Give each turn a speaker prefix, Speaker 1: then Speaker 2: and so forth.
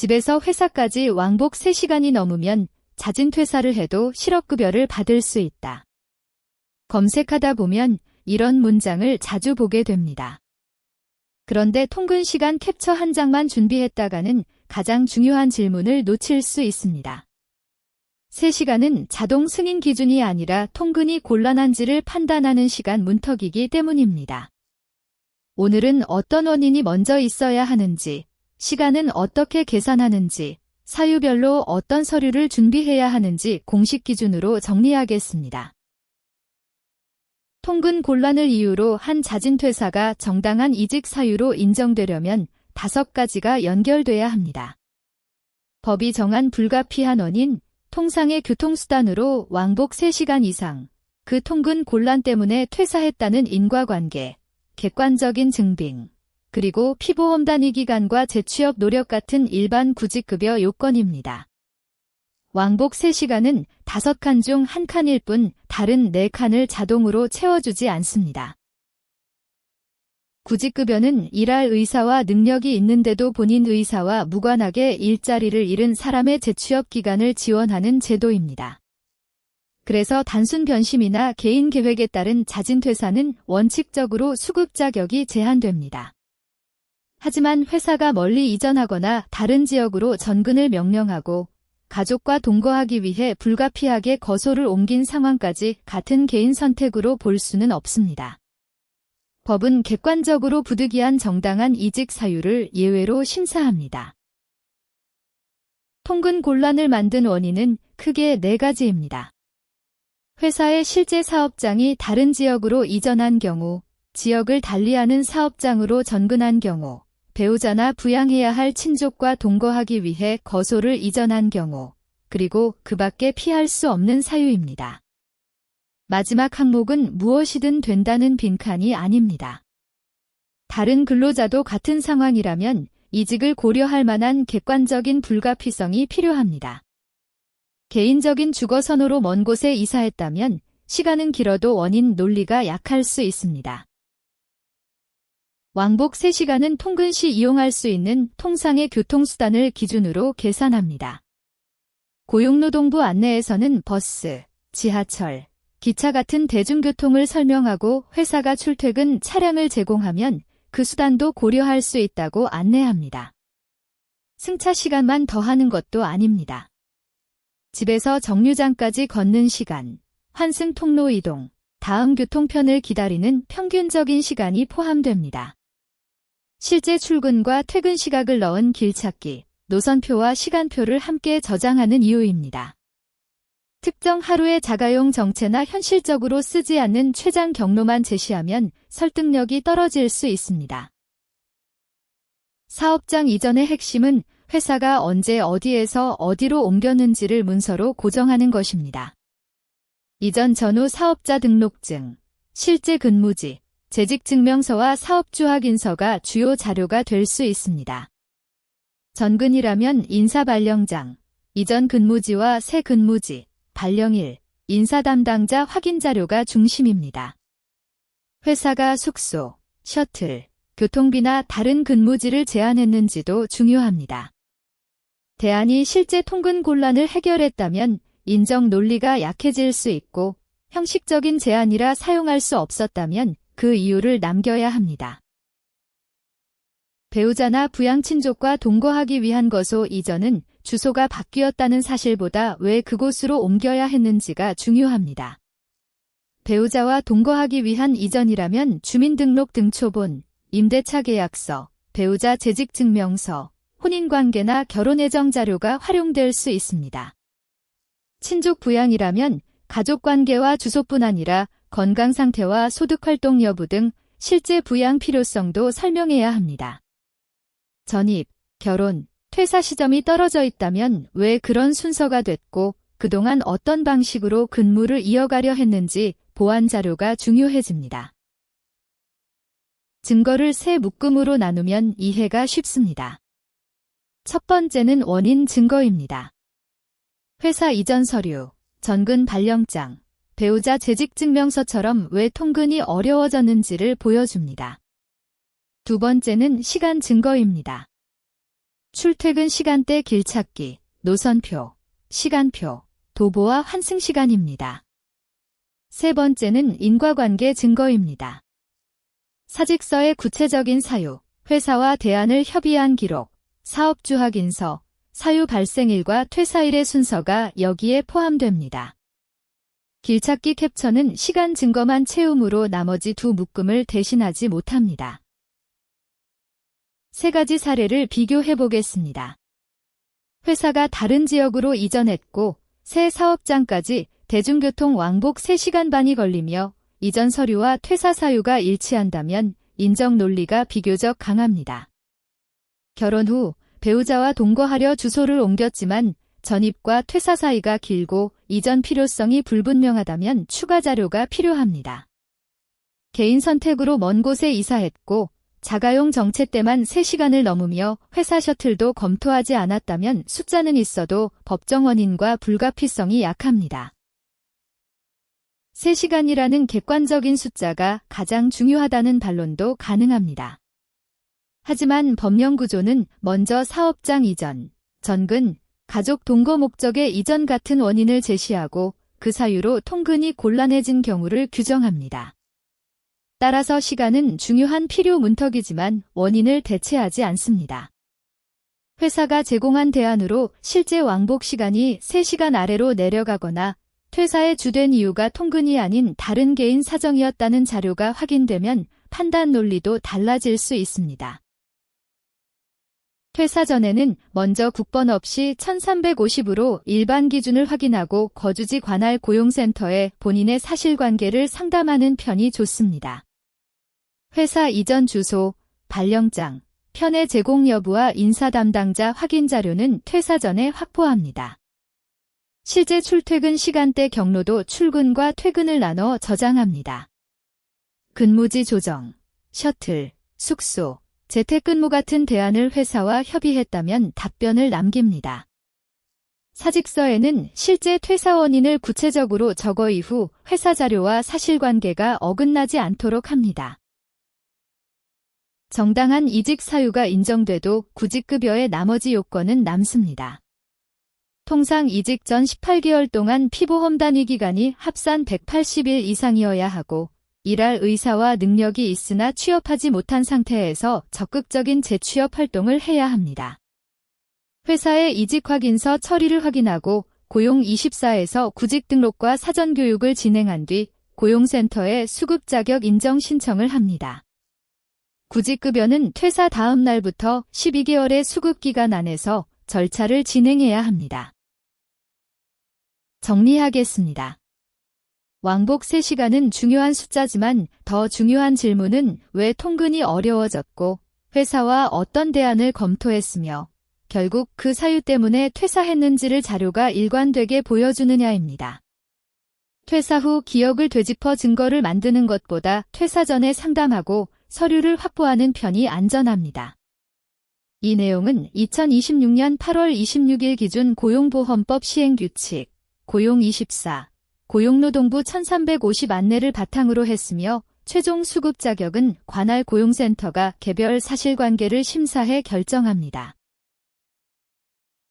Speaker 1: 집에서 회사까지 왕복 3시간이 넘으면 자진 퇴사를 해도 실업급여를 받을 수 있다. 검색하다 보면 이런 문장을 자주 보게 됩니다. 그런데 통근 시간 캡처 한 장만 준비했다가는 가장 중요한 질문을 놓칠 수 있습니다. 3시간은 자동 승인 기준이 아니라 통근이 곤란한지를 판단하는 시간 문턱이기 때문입니다. 오늘은 어떤 원인이 먼저 있어야 하는지, 시간은 어떻게 계산하는지, 사유별로 어떤 서류를 준비해야 하는지 공식 기준으로 정리하겠습니다. 통근 곤란을 이유로 한 자진 퇴사가 정당한 이직 사유로 인정되려면 5가지가 연결돼야 합니다. 법이 정한 불가피한 원인, 통상의 교통수단으로 왕복 3시간 이상, 그 통근 곤란 때문에 퇴사했다는 인과관계, 객관적인 증빙, 그리고 피보험 단위 기간과 재취업 노력 같은 일반 구직급여 요건입니다. 왕복 3시간은 5칸 중 1칸일 뿐 다른 4칸을 자동으로 채워주지 않습니다. 구직급여는 일할 의사와 능력이 있는데도 본인 의사와 무관하게 일자리를 잃은 사람의 재취업 기간을 지원하는 제도입니다. 그래서 단순 변심이나 개인 계획에 따른 자진 퇴사는 원칙적으로 수급 자격이 제한됩니다. 하지만 회사가 멀리 이전하거나 다른 지역으로 전근을 명령하고 가족과 동거하기 위해 불가피하게 거소를 옮긴 상황까지 같은 개인 선택으로 볼 수는 없습니다. 법은 객관적으로 부득이한 정당한 이직 사유를 예외로 심사합니다. 통근 곤란을 만든 원인은 크게 4가지입니다. 회사의 실제 사업장이 다른 지역으로 이전한 경우, 지역을 달리하는 사업장으로 전근한 경우, 배우자나 부양해야 할 친족과 동거하기 위해 거소를 이전한 경우, 그리고 그 밖에 피할 수 없는 사유입니다. 마지막 항목은 무엇이든 된다는 빈칸이 아닙니다. 다른 근로자도 같은 상황이라면 이직을 고려할 만한 객관적인 불가피성이 필요합니다. 개인적인 주거 선호로 먼 곳에 이사했다면 시간은 길어도 원인 논리가 약할 수 있습니다. 왕복 3시간은 통근 시 이용할 수 있는 통상의 교통수단을 기준으로 계산합니다. 고용노동부 안내에서는 버스, 지하철, 기차 같은 대중교통을 설명하고 회사가 출퇴근 차량을 제공하면 그 수단도 고려할 수 있다고 안내합니다. 승차 시간만 더하는 것도 아닙니다. 집에서 정류장까지 걷는 시간, 환승 통로 이동, 다음 교통편을 기다리는 평균적인 시간이 포함됩니다. 실제 출근과 퇴근 시각을 넣은 길찾기, 노선표와 시간표를 함께 저장하는 이유입니다. 특정 하루의 자가용 정체나 현실적으로 쓰지 않는 최장 경로만 제시하면 설득력이 떨어질 수 있습니다. 사업장 이전의 핵심은 회사가 언제 어디에서 어디로 옮겼는지를 문서로 고정하는 것입니다. 이전 전후 사업자 등록증, 실제 근무지, 재직증명서와 사업주 확인서가 주요 자료가 될 수 있습니다. 전근이라면 인사발령장, 이전 근무지와 새 근무지, 발령일, 인사 담당자 확인 자료가 중심입니다. 회사가 숙소, 셔틀, 교통비나 다른 근무지를 제한했는지도 중요합니다. 대안이 실제 통근 곤란을 해결했다면 인정 논리가 약해질 수 있고 형식적인 제한이라 사용할 수 없었다면 그 이유를 남겨야 합니다. 배우자나 부양친족과 동거하기 위한 거소 이전은 주소가 바뀌었다는 사실보다 왜 그곳으로 옮겨야 했는지가 중요합니다. 배우자와 동거하기 위한 이전이라면 주민등록 등초본, 임대차 계약서, 배우자 재직증명서, 혼인관계나 결혼예정 자료가 활용될 수 있습니다. 친족 부양이라면 가족관계와 주소뿐 아니라 건강상태와 소득활동 여부 등 실제 부양 필요성도 설명해야 합니다. 전입, 결혼, 퇴사 시점이 떨어져 있다면 왜 그런 순서가 됐고 그동안 어떤 방식으로 근무를 이어가려 했는지 보완 자료가 중요해집니다. 증거를 세 묶음으로 나누면 이해가 쉽습니다. 첫 번째는 원인 증거입니다. 회사 이전 서류, 전근 발령장, 배우자 재직증명서처럼 왜 통근이 어려워졌는지를 보여줍니다. 두 번째는 시간 증거입니다. 출퇴근 시간대 길찾기, 노선표, 시간표, 도보와 환승시간입니다. 세 번째는 인과관계 증거입니다. 사직서의 구체적인 사유, 회사와 대안을 협의한 기록, 사업주 확인서, 사유 발생일과 퇴사일의 순서가 여기에 포함됩니다. 길찾기 캡처는 시간 증거만 채우므로 나머지 두 묶음을 대신하지 못합니다. 세 가지 사례를 비교해 보겠습니다. 회사가 다른 지역으로 이전했고 새 사업장까지 대중교통 왕복 3시간 반이 걸리며 이전 서류와 퇴사 사유가 일치한다면 인정 논리가 비교적 강합니다. 결혼 후 배우자와 동거하려 주소를 옮겼지만 전입과 퇴사 사이가 길고 이전 필요성이 불분명하다면 추가 자료가 필요합니다. 개인 선택으로 먼 곳에 이사했고 자가용 정체 때만 3시간을 넘으며 회사 셔틀도 검토하지 않았다면 숫자는 있어도 법정 원인과 불가피성이 약합니다. 3시간이라는 객관적인 숫자가 가장 중요하다는 반론도 가능합니다. 하지만 법령 구조는 먼저 사업장 이전, 전근, 가족 동거 목적의 이전 같은 원인을 제시하고 그 사유로 통근이 곤란해진 경우를 규정합니다. 따라서 시간은 중요한 필요 문턱이지만 원인을 대체하지 않습니다. 회사가 제공한 대안으로 실제 왕복 시간이 3시간 아래로 내려가거나 퇴사의 주된 이유가 통근이 아닌 다른 개인 사정이었다는 자료가 확인되면 판단 논리도 달라질 수 있습니다. 퇴사 전에는 먼저 국번 없이 1350으로 일반 기준을 확인하고 거주지 관할 고용센터에 본인의 사실관계를 상담하는 편이 좋습니다. 회사 이전 주소, 발령장, 편의 제공 여부와 인사 담당자 확인 자료는 퇴사 전에 확보합니다. 실제 출퇴근 시간대 경로도 출근과 퇴근을 나눠 저장합니다. 근무지 조정, 셔틀, 숙소, 재택근무 같은 대안을 회사와 협의했다면 답변을 남깁니다. 사직서에는 실제 퇴사 원인을 구체적으로 적어 이후 회사 자료와 사실관계가 어긋나지 않도록 합니다. 정당한 이직 사유가 인정돼도 구직급여의 나머지 요건은 남습니다. 통상 이직 전 18개월 동안 피보험 단위 기간이 합산 180일 이상이어야 하고 일할 의사와 능력이 있으나 취업하지 못한 상태에서 적극적인 재취업 활동을 해야 합니다. 회사의 이직 확인서 처리를 확인하고 고용24에서 구직 등록과 사전 교육을 진행한 뒤 고용센터에 수급 자격 인정 신청을 합니다. 구직급여는 퇴사 다음 날부터 12개월의 수급 기간 안에서 절차를 진행해야 합니다. 정리하겠습니다. 왕복 3시간은 중요한 숫자지만 더 중요한 질문은 왜 통근이 어려워졌고 회사와 어떤 대안을 검토했으며 결국 그 사유 때문에 퇴사했는지를 자료가 일관되게 보여주느냐입니다. 퇴사 후 기억을 되짚어 증거를 만드는 것보다 퇴사 전에 상담하고 서류를 확보하는 편이 안전합니다. 이 내용은 2026년 8월 26일 기준 고용보험법 시행규칙, 고용24, 고용노동부 1350 안내를 바탕으로 했으며 최종 수급 자격은 관할 고용센터가 개별 사실관계를 심사해 결정합니다.